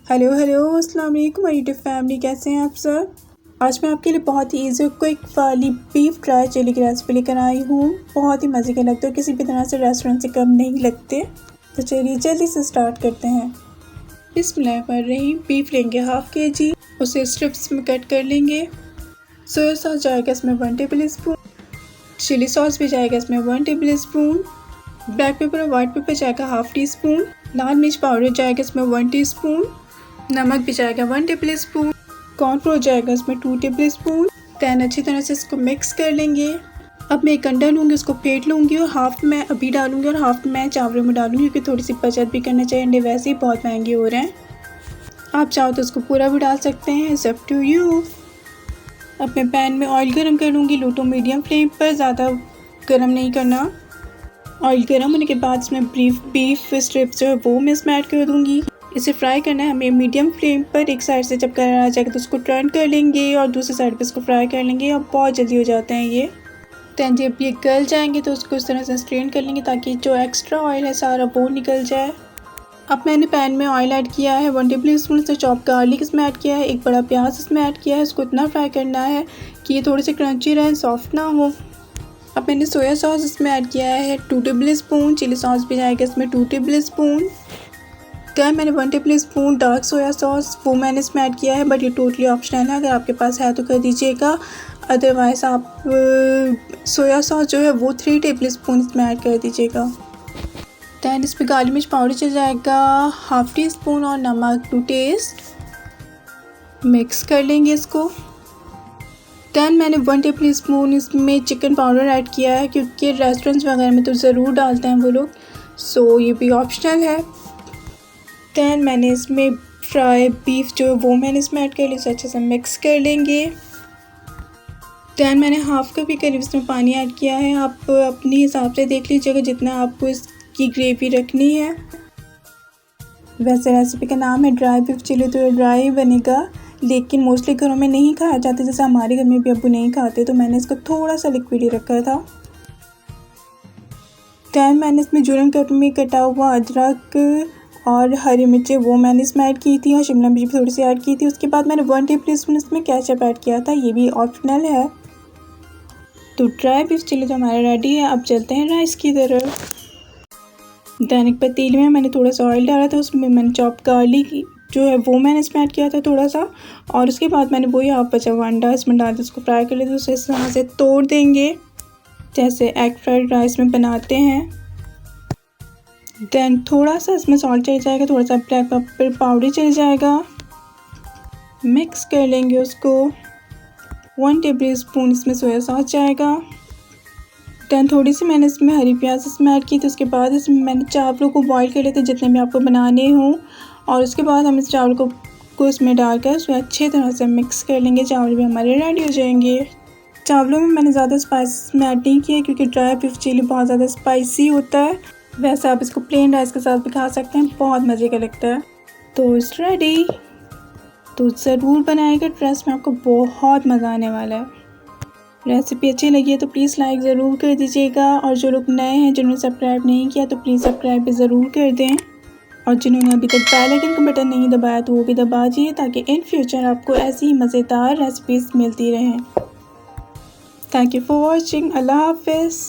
Hello hello अस्सलाम वालेकुम my YouTube family, कैसे हैं आप सब। आज मैं आपके लिए बहुत ही ईजी क्विक वाली बीफ ड्राई चिली की रेसिपी लेकर आई हूँ। बहुत ही मज़े के लगते हैं, किसी भी तरह से रेस्टोरेंट से कम नहीं लगते। तो चलिए जल्दी से स्टार्ट करते हैं। बिस्मिल्लाहिर्रहमानिर्रहीम। बीफ लेंगे हाफ़ kg, उसे स्ट्रिप्स में कट कर लेंगे। सोया सॉस जाएगा इसमें 1 टेबल स्पून, चिली सॉस भी जाएगा इसमें 1 टेबल स्पून, ब्लैक पेपर और वाइट पेपर जाएगा हाफ़ टी स्पून, लाल मिर्च पाउडर जाएगा इसमें 1 टीस्पून, नमक भी जाएगा 1 टेबल स्पून, कॉर्नफ्लोर जाएगा इसमें 2 टेबल स्पून। दैन अच्छी तरह से इसको मिक्स कर लेंगे। अब मैं एक अंडा लूँगी, उसको फेंट लूँगी और हाफ़ मैं अभी डालूँगी और हाफ़ मैं चावलों में डालूँगी, क्योंकि थोड़ी सी बचत भी करना चाहिए। अंडे वैसे ही बहुत महंगे हो रहे हैं, आप चाहो तो उसको पूरा भी डाल सकते हैं, इट्स अप टू यू। अब मैं पैन में ऑयल गर्म कर लूँगी, लो टू मीडियम फ्लेम पर, ज़्यादा गर्म नहीं करना। ऑयल गर्म होने के बाद इसमें बीफ स्ट्रिप्स जो है वो मैं इसमें ऐड कर दूँगी। इसे फ्राई करना है हमें मीडियम फ्लेम पर। एक साइड से जब कलर आ जाएगा तो उसको टर्न कर लेंगे और दूसरी साइड पे इसको फ्राई कर लेंगे। और बहुत जल्दी हो जाते हैं ये। दैन जब ये गल जाएंगे तो उसको इस तरह से स्ट्रेन कर लेंगे ताकि जो एक्स्ट्रा ऑयल है सारा वो निकल जाए। अब मैंने पैन में ऑयल ऐड किया है, 1 टेबल स्पून से चॉप गार्लिक इसमें ऐड किया है, एक बड़ा प्याज इसमें ऐड किया है। इसको इतना फ्राई करना है कि ये थोड़े से क्रंची रहे, सॉफ्ट ना हो। अब मैंने सोया सॉस इसमें ऐड किया है 2 टेबल स्पून, चिली सॉस भी जाएगा इसमें 2 टेबल स्पून। दैन मैंने 1 table spoon dark soya sauce वो मैंने इसमें ऐड किया है, बट ये टोटली ऑप्शनल है, अगर आपके पास है तो कर दीजिएगा। अदरवाइज़ आप सोया सॉस जो है वो 3 टेबल स्पून इसमें ऐड कर दीजिएगा। दैन इसमें काली मिर्च पाउडर चल जाएगा हाफ़ टी स्पून और नमक टू टेस्ट। मिक्स कर लेंगे इसको। दैन मैंने 1 टेबल स्पून इसमें चिकन पाउडर ऐड किया है, क्योंकि रेस्टोरेंट्स वगैरह में तो ज़रूर डालते हैं वो लोग, सो ये भी ऑप्शनल है। दैन मैंने इसमें फ्राई बीफ जो है वो मैंने इसमें ऐड कर लिया, इसे अच्छे से मिक्स कर लेंगे। दैन मैंने हाफ़ कप के करीब इसमें पानी ऐड किया है, आप अपने हिसाब से देख लीजिएगा जितना आपको इसकी ग्रेवी रखनी है। वैसे रेसिपी का नाम है ड्राई बीफ चिली, तो ये ड्राई ही बनेगा, लेकिन मोस्टली घरों में नहीं खाया जाता, जैसे हमारे घर में भी अब्बू नहीं खाते, तो मैंने इसको थोड़ा सा लिक्विड ही रखा था। दैन मैंने इसमें जुरन कट में कटा हुआ अदरक और हरी मिर्चें वो मैंने इसमें ऐड की थी, और शिमला मिर्च भी थोड़ी सी ऐड की थी। उसके बाद मैंने 1 टेबल स्पून इसमें केचप ऐड किया था, ये भी ऑप्शनल है। तो ड्राई बीफ चिली तो हमारा रेडी है। अब चलते हैं राइस की तरफ। दैन एक पतीले में मैंने थोड़ा सा ऑयल डाला था, उसमें मैंने चॉप गार्लिक जो है वो मैंने इसमें ऐड किया था थोड़ा सा, और उसके बाद मैंने वही हाफ बचा हुआ अंडा इसमें डाल के उसको फ्राई कर लिया। तो उसे इस तरह से तोड़ देंगे जैसे एग फ्राइड राइस में बनाते हैं। दैन थोड़ा सा इसमें सॉल्ट चल जाएगा, थोड़ा सा ब्लैक पेपर पाउडर चल जाएगा। मिक्स कर लेंगे उसको। 1 टेबल स्पून इसमें सोया सॉस जाएगा। दैन थोड़ी सी मैंने इसमें हरी प्याज इसमें ऐड की थी। उसके बाद इसमें मैंने चावलों को बॉईल कर लेते जितने भी आपको बनाने हों, और उसके बाद हम इस चावल को इसमें डालकर उसमें अच्छी तरह से मिक्स कर लेंगे। चावल भी हमारे रेडी हो जाएंगे। चावलों में मैंने ज़्यादा स्पाइस में ऐड नहीं किया, क्योंकि ड्राई बीफ चिली बहुत ज़्यादा स्पाइसी होता है। वैसे आप इसको प्लेन राइस के साथ भी खा सकते हैं, बहुत मज़े का लगता है। तो इट्स रेडी, तो ज़रूर बनाएगा, ट्रस्ट में आपको बहुत मज़ा आने वाला है। रेसिपी अच्छी लगी है तो प्लीज़ लाइक ज़रूर कर दीजिएगा, और जो लोग नए हैं जिन्होंने सब्सक्राइब नहीं किया तो प्लीज़ सब्सक्राइब भी ज़रूर कर दें, और जिन्होंने अभी तक बेल आइकन का बटन नहीं दबाया तो वो भी दबा दीजिए, ताकि इन फ्यूचर आपको ऐसी ही मज़ेदार रेसिपीज़ मिलती रहें। Thank you for watching. अल्लाह हाफ़िज़।